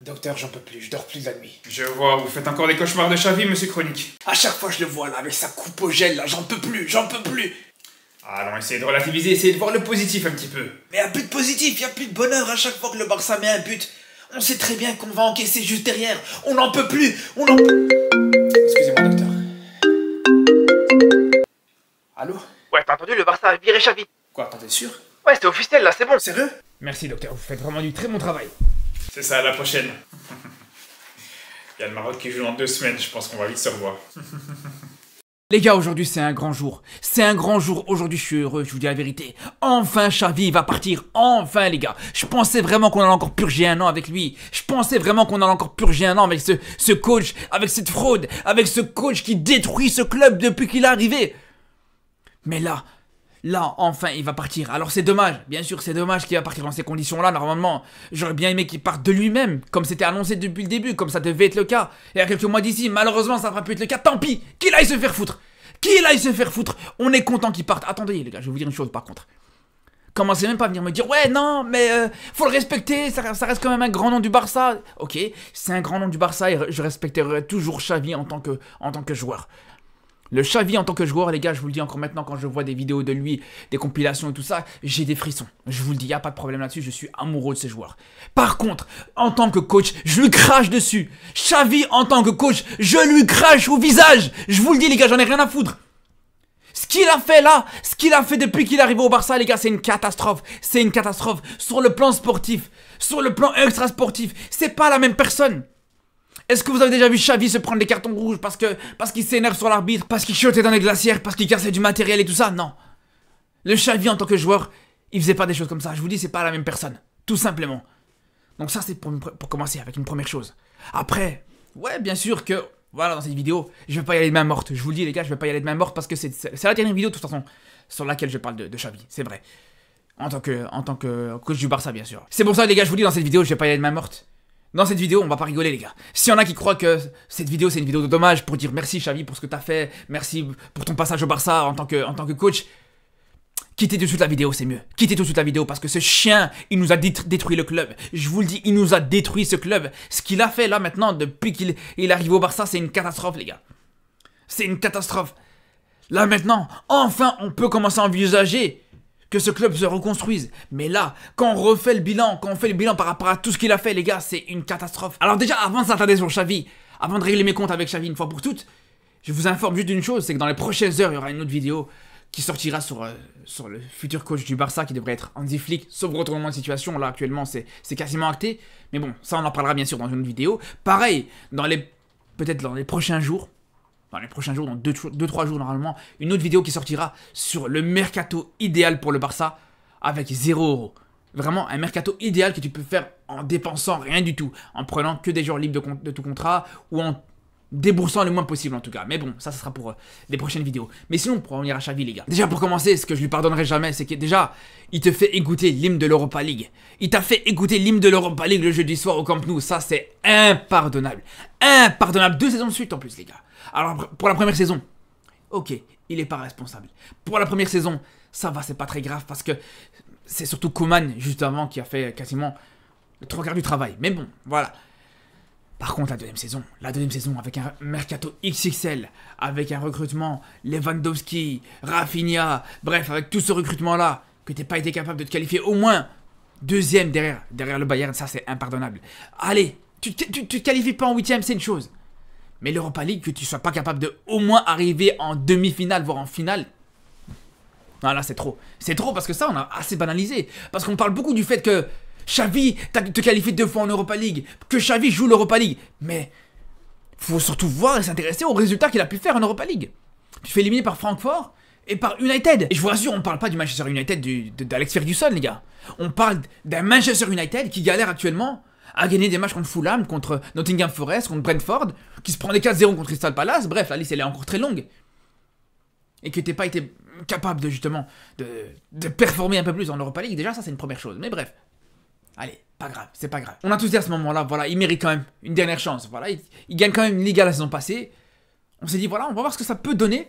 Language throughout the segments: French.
Docteur, j'en peux plus, je dors plus de la nuit. Je vois, vous faites encore des cauchemars de Xavi, monsieur Chronique. À chaque fois je le vois là, avec sa coupe au gel là, j'en peux plus, j'en peux plus. Allons, essayez de relativiser, essayez de voir le positif un petit peu. Mais y'a plus de positif, y'a plus de bonheur à chaque fois que le Barça met un but. On sait très bien qu'on va encaisser juste derrière. On n'en peut plus, on en peut... Excusez-moi, docteur. Allô? Ouais, t'as entendu, le Barça a viré Xavi. Quoi, t'es sûr? Ouais, c'est officiel là, c'est bon. Sérieux? Merci, docteur, vous faites vraiment du très bon travail. C'est ça, à la prochaine. Il y a le Maroc qui joue dans 2 semaines, je pense qu'on va vite se revoir. Les gars, aujourd'hui c'est un grand jour. C'est un grand jour. Aujourd'hui je suis heureux, je vous dis la vérité. Enfin Xavi va partir. Enfin les gars. Je pensais vraiment qu'on allait encore purger un an avec lui. Je pensais vraiment qu'on allait encore purger un an avec ce coach, avec cette fraude, avec ce coach qui détruit ce club depuis qu'il est arrivé. Mais là, enfin, il va partir. Alors c'est dommage, bien sûr, c'est dommage qu'il va partir dans ces conditions-là. Normalement, j'aurais bien aimé qu'il parte de lui-même, comme c'était annoncé depuis le début, comme ça devait être le cas. Il y a quelques mois d'ici, malheureusement, ça ne va plus être le cas. Tant pis, qu'il aille se faire foutre. Qu'il aille se faire foutre. On est content qu'il parte. Attendez, les gars, je vais vous dire une chose par contre. Commencez même pas à venir me dire, ouais, non, mais faut le respecter, ça reste quand même un grand nom du Barça. Ok, c'est un grand nom du Barça et je respecterai toujours Xavi en tant que joueur. Le Xavi en tant que joueur, les gars, je vous le dis encore maintenant, quand je vois des vidéos de lui, des compilations et tout ça, j'ai des frissons. Je vous le dis, il n'y a pas de problème là-dessus, je suis amoureux de ces joueurs. Par contre, en tant que coach, je lui crache dessus. Xavi, en tant que coach, je lui crache au visage. Je vous le dis, les gars, j'en ai rien à foutre. Ce qu'il a fait là, ce qu'il a fait depuis qu'il est arrivé au Barça, les gars, c'est une catastrophe. C'est une catastrophe. Sur le plan sportif, sur le plan extra-sportif, c'est pas la même personne. Est-ce que vous avez déjà vu Xavi se prendre des cartons rouges parce qu'il s'énerve sur l'arbitre, parce qu'il chutait dans les glacières, parce qu'il cassait du matériel et tout ça? Non. Le Xavi en tant que joueur, il faisait pas des choses comme ça. Je vous dis, c'est pas la même personne. Tout simplement. Donc ça, c'est pour commencer avec une première chose. Après, ouais, bien sûr que, voilà, dans cette vidéo, je vais pas y aller de main morte. Je vous le dis, les gars, je vais pas y aller de main morte parce que c'est la dernière vidéo, de toute façon, sur laquelle je parle de Xavi. C'est vrai. En tant que coach du Barça, bien sûr. C'est pour ça, les gars, je vous dis, dans cette vidéo, je vais pas y aller de main morte. Dans cette vidéo, on va pas rigoler les gars. S'il y en a qui croient que cette vidéo c'est une vidéo de dommage pour dire merci Xavi pour ce que t'as fait, merci pour ton passage au Barça en tant que coach, quittez tout de suite la vidéo, c'est mieux. Quittez tout de suite la vidéo parce que ce chien, il nous a détruit le club. Je vous le dis, il nous a détruit ce club. Ce qu'il a fait là maintenant depuis qu'il est arrivé au Barça, c'est une catastrophe les gars. C'est une catastrophe. Là maintenant, enfin on peut commencer à envisager que ce club se reconstruise. Mais là, quand on refait le bilan, quand on fait le bilan par rapport à tout ce qu'il a fait, les gars, c'est une catastrophe. Alors déjà, avant de s'attarder sur Xavi, avant de régler mes comptes avec Xavi une fois pour toutes, je vous informe juste d'une chose, c'est que dans les prochaines heures, il y aura une autre vidéo qui sortira sur le futur coach du Barça, qui devrait être Hansi Flick, sauf retournement de situation. Là, actuellement, c'est quasiment acté. Mais bon, ça, on en parlera bien sûr dans une autre vidéo. Pareil, peut-être dans les prochains jours, dans 2-3 jours normalement, une autre vidéo qui sortira sur le mercato idéal pour le Barça avec 0 €. Vraiment un mercato idéal que tu peux faire en dépensant rien du tout, en prenant que des joueurs libres de tout contrat ou en déboursant le moins possible en tout cas. Mais bon, ça sera pour des prochaines vidéos. Mais sinon, pour revenir à Xavi les gars. Déjà pour commencer, ce que je lui pardonnerai jamais, c'est que déjà, il te fait écouter l'hymne de l'Europa League. Il t'a fait écouter l'hymne de l'Europa League le jeudi soir au Camp Nou. Ça c'est impardonnable. Impardonnable. 2 saisons de suite en plus les gars. Alors pour la première saison, ok, il est pas responsable. Pour la première saison, ça va, c'est pas très grave parce que c'est surtout Koeman juste avant qui a fait quasiment le 3/4 du travail. Mais bon, voilà. Par contre, la deuxième saison avec un mercato XXL, avec un recrutement Lewandowski, Rafinha, bref, avec tout ce recrutement-là, que t'aies pas été capable de te qualifier au moins deuxième derrière le Bayern, ça c'est impardonnable. Allez, tu te qualifies pas en 8ème, c'est une chose. Mais l'Europa League, que tu sois pas capable de au moins arriver en demi-finale, voire en finale. Non, là c'est trop. C'est trop parce que ça, on a assez banalisé. Parce qu'on parle beaucoup du fait que Xavi te qualifie 2 fois en Europa League, que Xavi joue l'Europa League. Mais faut surtout voir et s'intéresser aux résultats qu'il a pu faire en Europa League. Tu te fais éliminer par Francfort et par United. Et je vous rassure, on parle pas du Manchester United d'Alex Ferguson, les gars. On parle d'un Manchester United qui galère actuellement à gagner des matchs contre Fulham, contre Nottingham Forest, contre Brentford, qui se prend des 4-0 contre Crystal Palace. Bref, la liste elle est encore très longue. Et que t'aies pas été capable de justement de performer un peu plus en Europa League, déjà ça c'est une première chose. Mais bref. Allez, pas grave, c'est pas grave. On a tous dit à ce moment-là, voilà, il mérite quand même une dernière chance. Voilà, il gagne quand même une Liga la saison passée. On s'est dit, voilà, on va voir ce que ça peut donner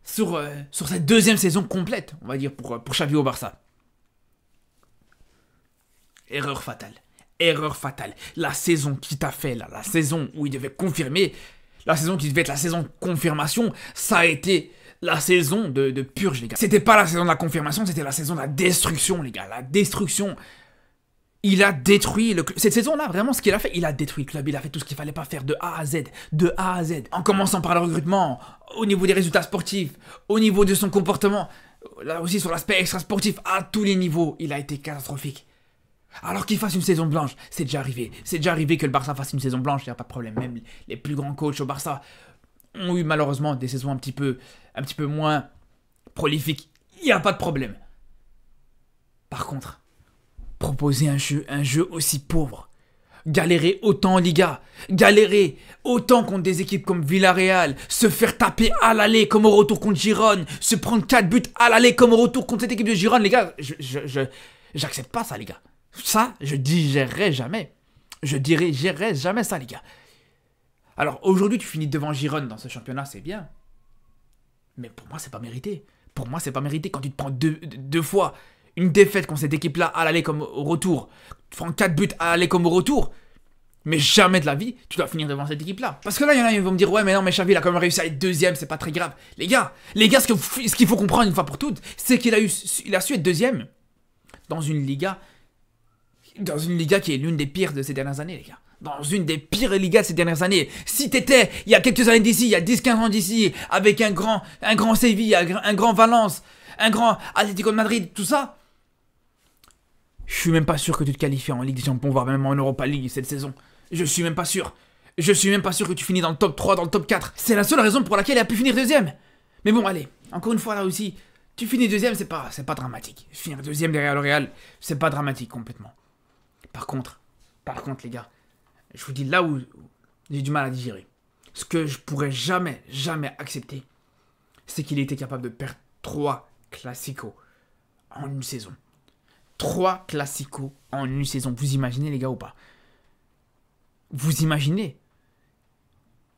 sur cette deuxième saison complète, on va dire, pour Xavi au Barça. Erreur fatale. erreur fatale. La saison qui t'a fait là, la saison où il devait confirmer, la saison qui devait être la saison confirmation, ça a été la saison de purge, les gars. C'était pas la saison de la confirmation, c'était la saison de la destruction, les gars. La destruction. Il a détruit le club. Cette saison-là, vraiment, ce qu'il a fait, il a détruit le club. Il a fait tout ce qu'il fallait pas faire de A à Z. De A à Z. En commençant par le recrutement, au niveau des résultats sportifs, au niveau de son comportement, là aussi sur l'aspect extra-sportif, à tous les niveaux, il a été catastrophique. Alors qu'il fasse une saison blanche, c'est déjà arrivé. C'est déjà arrivé que le Barça fasse une saison blanche, il n'y a pas de problème. Même les plus grands coachs au Barça ont eu malheureusement des saisons un petit peu moins prolifiques. Il n'y a pas de problème. Par contre, proposer un jeu aussi pauvre, galérer autant en Liga, galérer autant contre des équipes comme Villarreal, se faire taper à l'aller comme au retour contre Girone, se prendre 4 buts à l'aller comme au retour contre cette équipe de Girone, les gars, j'accepte pas ça, les gars. Ça, je digérerai jamais. Je digérerai jamais ça, les gars. Alors, aujourd'hui, tu finis devant Girone dans ce championnat, c'est bien. Mais pour moi, c'est pas mérité. Pour moi, c'est pas mérité quand tu te prends deux fois une défaite contre cette équipe-là à l'aller comme au retour. Tu prends 4 buts à l'aller comme au retour. Mais jamais de la vie, tu dois finir devant cette équipe-là. Parce que là, il y en a qui vont me dire, ouais, mais non, mais Xavi, il a quand même réussi à être deuxième, c'est pas très grave. Les gars, ce qu'il faut comprendre une fois pour toutes, c'est qu'il a su être deuxième dans une Liga qui est l'une des pires de ces dernières années, les gars. Dans une des pires ligas de ces dernières années. Si t'étais, il y a quelques années d'ici, il y a 10-15 ans d'ici, avec un grand Séville, un grand Valence, un grand Atlético de Madrid, tout ça, je suis même pas sûr que tu te qualifies en Ligue des Champions, voire même en Europa League cette saison. Je suis même pas sûr. Je suis même pas sûr que tu finis dans le top 3, dans le top 4. C'est la seule raison pour laquelle il a pu finir deuxième. Mais bon, allez, encore une fois là aussi, tu finis deuxième, c'est pas dramatique. Finir deuxième derrière le Real, c'est pas dramatique complètement. Par contre, les gars, je vous dis là où j'ai du mal à digérer. Ce que je pourrais jamais accepter, c'est qu'il ait été capable de perdre 3 classicos en une saison. 3 classicos en une saison. Vous imaginez, les gars, ou pas? Vous imaginez?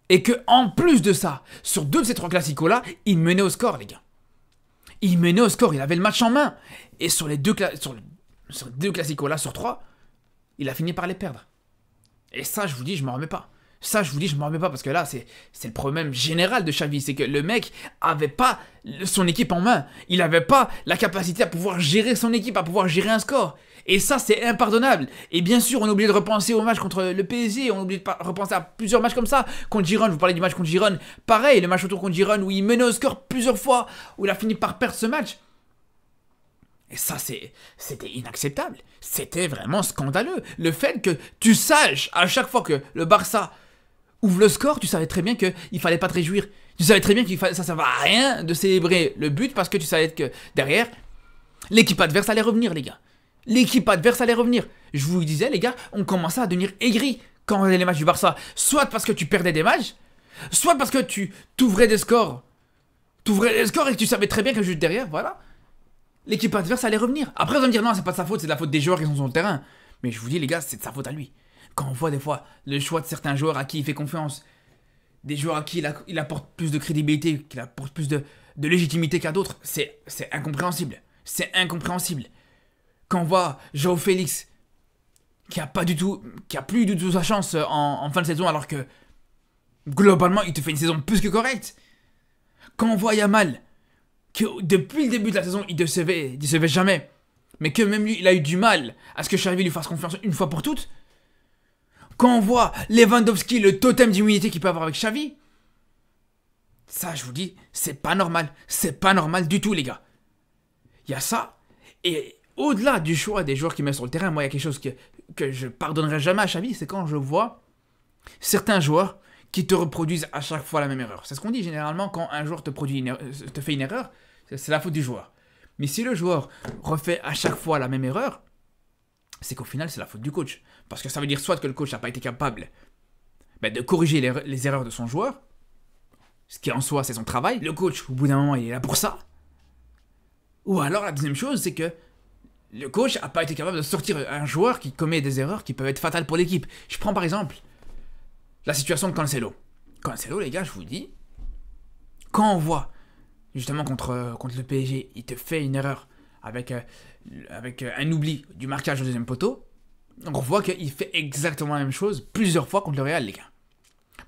Et que en plus de ça, sur 2 de ces 3 classicos-là, il menait au score, les gars. Il menait au score, il avait le match en main. Et sur les 2 classicos-là, sur 3, il a fini par les perdre. Et ça, je vous dis, je m'en remets pas. Parce que là, c'est le problème général de Xavi. C'est que le mec avait pas son équipe en main. Il avait pas la capacité à pouvoir gérer son équipe, à pouvoir gérer un score. Et ça, c'est impardonnable. Et bien sûr, on a oublié de repenser au match contre le PSG. On a oublié de repenser à plusieurs matchs comme ça. Contre Girone, je vous parlais du match contre Girone. Pareil, le match retour contre Girone où il menait au score plusieurs fois, où il a fini par perdre ce match. Et ça, c'était inacceptable. C'était vraiment scandaleux. Le fait que tu saches, à chaque fois que le Barça ouvre le score, tu savais très bien qu'il fallait pas te réjouir. Tu savais très bien que ça ne va à rien de célébrer le but parce que tu savais que derrière, l'équipe adverse allait revenir, les gars. L'équipe adverse allait revenir. Je vous disais, les gars, on commençait à devenir aigris quand on regardait les matchs du Barça. Soit parce que tu perdais des matchs, soit parce que tu t'ouvrais des scores. T'ouvrais des scores et que tu savais très bien que juste derrière, voilà, l'équipe adverse allait revenir. Après, on va me dire, non, c'est pas de sa faute, c'est de la faute des joueurs qui sont sur le terrain. Mais je vous dis, les gars, c'est de sa faute à lui. Quand on voit des fois le choix de certains joueurs à qui il fait confiance, des joueurs à qui il apporte plus de crédibilité, qu'il apporte plus de légitimité qu'à d'autres, c'est incompréhensible. C'est incompréhensible. Quand on voit João Félix, qui a plus du tout sa chance en fin de saison, alors que globalement, il te fait une saison plus que correcte. Quand on voit Yamal, que depuis le début de la saison, il décevait jamais, mais que même lui, il a eu du mal à ce que Xavi lui fasse confiance une fois pour toutes. Quand on voit Lewandowski, le totem d'immunité qu'il peut avoir avec Xavi, ça, je vous dis, c'est pas normal. C'est pas normal du tout, les gars. Il y a ça, et au-delà du choix des joueurs qu'il met sur le terrain, moi, il y a quelque chose que je pardonnerai jamais à Xavi, c'est quand je vois certains joueurs qui te reproduisent à chaque fois la même erreur. C'est ce qu'on dit généralement quand un joueur te fait une erreur, c'est la faute du joueur. Mais si le joueur refait à chaque fois la même erreur, c'est qu'au final, c'est la faute du coach. Parce que ça veut dire soit que le coach n'a pas été capable de corriger les erreurs de son joueur, ce qui en soi, c'est son travail. Le coach, au bout d'un moment, il est là pour ça. Ou alors, la deuxième chose, c'est que le coach n'a pas été capable de sortir un joueur qui commet des erreurs qui peuvent être fatales pour l'équipe. Je prends par exemple la situation de Cancelo. Cancelo, les gars, je vous dis, quand on voit, justement, contre le PSG, il te fait une erreur avec un oubli du marquage au deuxième poteau, on voit qu'il fait exactement la même chose plusieurs fois contre le Real, les gars.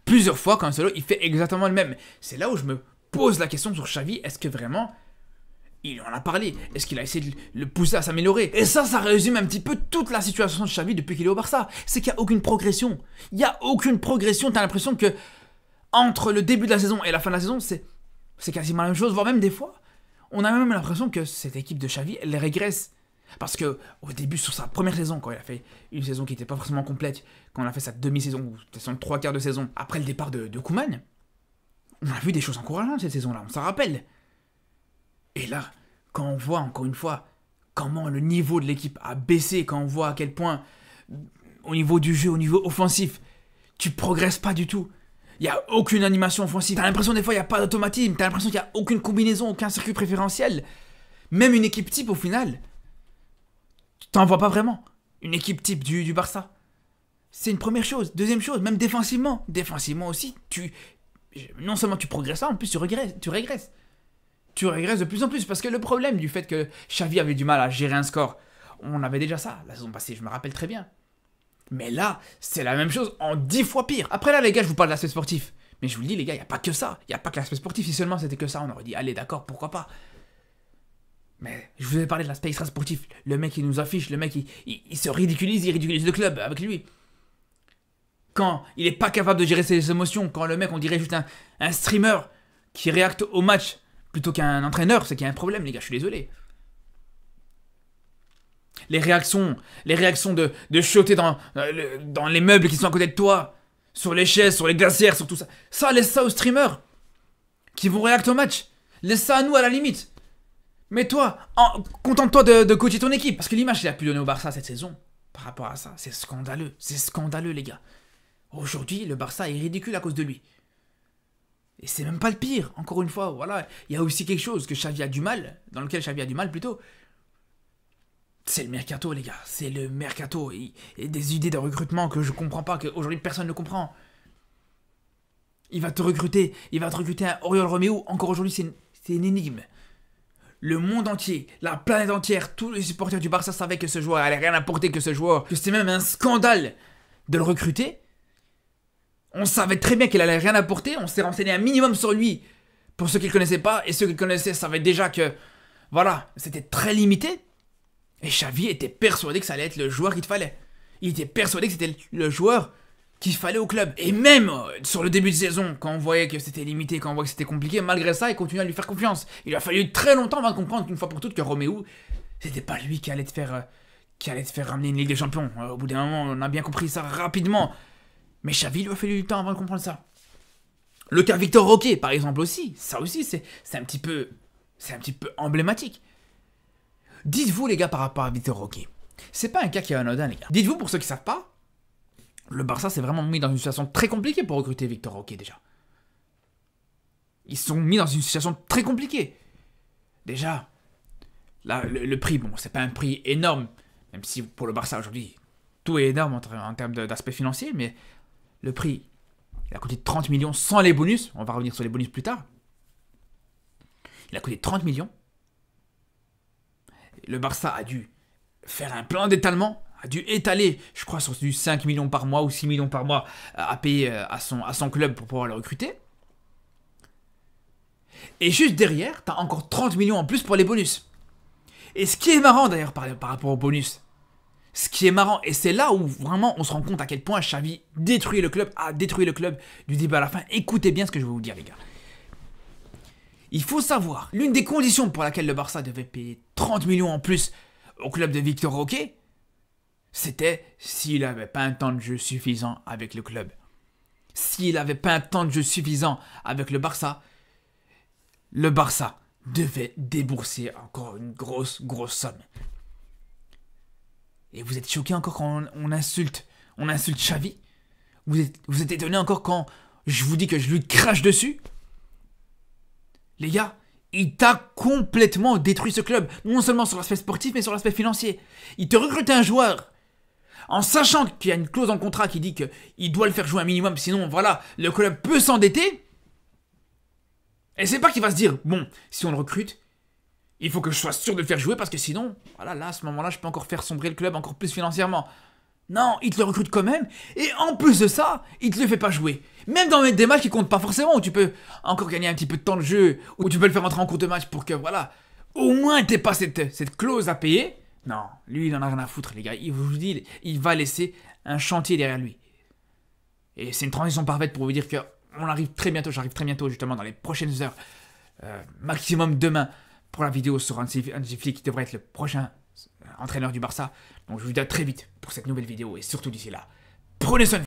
Plusieurs fois, quand Cancelo, il fait exactement le même. C'est là où je me pose la question sur Xavi. Est-ce que vraiment, il en a parlé? Est-ce qu'il a essayé de le pousser à s'améliorer? Et ça résume un petit peu toute la situation de Xavi depuis qu'il est au Barça. C'est qu'il n'y a aucune progression. Il n'y a aucune progression. T'as l'impression que entre le début de la saison et la fin de la saison, c'est quasiment la même chose. Voire même des fois, on a même l'impression que cette équipe de Xavi, elle régresse. Parce que au début, sur sa première saison, quand il a fait une saison qui n'était pas forcément complète, quand on a fait sa demi-saison, ou son 3/4 de saison, après le départ de Koeman, on a vu des choses encourageantes cette saison-là, on s'en rappelle. Et là, quand on voit encore une fois comment le niveau de l'équipe a baissé, quand on voit à quel point, au niveau du jeu, au niveau offensif, tu progresses pas du tout. Il n'y a aucune animation offensive. T'as l'impression des fois il n'y a pas d'automatisme, t'as l'impression qu'il n'y a aucune combinaison, aucun circuit préférentiel. Même une équipe type au final, t'en vois pas vraiment. Une équipe type du Barça. C'est une première chose. Deuxième chose, même défensivement. Défensivement aussi, non seulement tu progresses pas, en plus tu régresses. Tu régresses de plus en plus. Parce que le problème du fait que Xavi avait du mal à gérer un score, on avait déjà ça la saison passée, je me rappelle très bien. Mais là, c'est la même chose en 10 fois pire. Après là, les gars, je vous parle de l'aspect sportif. Mais je vous le dis, les gars, il n'y a pas que ça. Il n'y a pas que l'aspect sportif. Si seulement c'était que ça, on aurait dit, allez, d'accord, pourquoi pas. Mais je vous ai parlé de l'aspect extra-sportif. Le mec, il nous affiche, le mec, il se ridiculise, il ridiculise le club avec lui. Quand il n'est pas capable de gérer ses émotions, quand le mec, on dirait juste un streamer qui réacte au match plutôt qu'un entraîneur, c'est qu'il y a un problème, les gars, je suis désolé. Les réactions de chioter dans les meubles qui sont à côté de toi, sur les chaises, sur les glacières, sur tout ça. Ça, laisse ça aux streamers qui vont réacter au match. Laisse ça à nous à la limite. Mais toi, contente-toi de coacher ton équipe. Parce que l'image qu'il a pu donner au Barça cette saison, par rapport à ça, c'est scandaleux. C'est scandaleux, les gars. Aujourd'hui, le Barça est ridicule à cause de lui. Et c'est même pas le pire. Encore une fois, voilà. Il y a aussi quelque chose que Xavi a du mal, dans lequel Xavi a du mal plutôt. C'est le mercato, les gars. C'est le mercato. Et des idées de recrutement que je comprends pas, qu'aujourd'hui personne ne comprend. Il va te recruter un Oriol Romeu. Encore aujourd'hui, c'est une énigme. Le monde entier, la planète entière, tous les supporters du Barça savaient que ce joueur allait rien apporter, que ce joueur, que c'était même un scandale de le recruter. On savait très bien qu'il allait rien apporter. On s'est renseigné un minimum sur lui pour ceux qui ne le connaissaient pas. Et ceux qui le connaissaient savaient déjà que, voilà, c'était très limité. Et Xavi était persuadé que ça allait être le joueur qu'il te fallait. Il était persuadé que c'était le joueur qu'il fallait au club. Et même sur le début de saison, quand on voyait que c'était limité, quand on voyait que c'était compliqué, malgré ça, il continuait à lui faire confiance. Il a fallu très longtemps avant de comprendre qu'une fois pour toutes que Romeu, c'était pas lui qui allait te faire ramener une Ligue des Champions. Au bout d'un moment, on a bien compris ça rapidement. Mais Xavi lui a fallu du temps avant de comprendre ça. Le cas Victor Roque, par exemple aussi, ça aussi c'est un petit peu emblématique. Dites-vous les gars par rapport à Victor Roque, c'est pas un cas qui est anodin les gars. Dites-vous pour ceux qui savent pas, le Barça s'est vraiment mis dans une situation très compliquée pour recruter Victor Roque déjà. Ils se sont mis dans une situation très compliquée. Déjà, là, le prix, bon, c'est pas un prix énorme, même si pour le Barça aujourd'hui, tout est énorme en termes d'aspect financier, mais le prix, il a coûté 30 millions sans les bonus. On va revenir sur les bonus plus tard. Il a coûté 30 millions. Le Barça a dû faire un plan d'étalement, a dû étaler, je crois, sur du 5 millions par mois ou 6 millions par mois à payer à son club pour pouvoir le recruter. Et juste derrière, tu as encore 30 millions en plus pour les bonus. Et ce qui est marrant d'ailleurs par rapport aux bonus, ce qui est marrant, et c'est là où vraiment on se rend compte à quel point Xavi a détruit le club du début à la fin. Écoutez bien ce que je vais vous dire les gars. Il faut savoir, l'une des conditions pour laquelle le Barça devait payer 30 millions en plus au club de Victor Roque, c'était s'il n'avait pas un temps de jeu suffisant avec le club. S'il n'avait pas un temps de jeu suffisant avec le Barça devait débourser encore une grosse somme. Et vous êtes choqués encore quand on insulte Xavi? Vous êtes étonnés encore quand je vous dis que je lui crache dessus? Les gars, il t'a complètement détruit ce club. Non seulement sur l'aspect sportif, mais sur l'aspect financier. Il te recrute un joueur en sachant qu'il y a une clause dans le contrat qui dit qu'il doit le faire jouer un minimum, sinon voilà, le club peut s'endetter. Et c'est pas qu'il va se dire, bon, si on le recrute, il faut que je sois sûr de le faire jouer parce que sinon, voilà, là, à ce moment-là, je peux encore faire sombrer le club encore plus financièrement. Non, il te le recrute quand même, et en plus de ça, il te le fait pas jouer. Même dans des matchs qui comptent pas forcément, où tu peux encore gagner un petit peu de temps de jeu, où tu peux le faire entrer en cours de match pour que, voilà, au moins t'aies pas cette clause à payer. Non, lui, il en a rien à foutre, les gars. Je vous dis, il va laisser un chantier derrière lui. Et c'est une transition parfaite pour vous dire que j'arrive très bientôt, justement, dans les prochaines heures, maximum demain, pour la vidéo sur Hansi Flick, qui devrait être le prochain entraîneur du Barça. Donc je vous dis à très vite pour cette nouvelle vidéo, et surtout d'ici là, prenez soin de vous.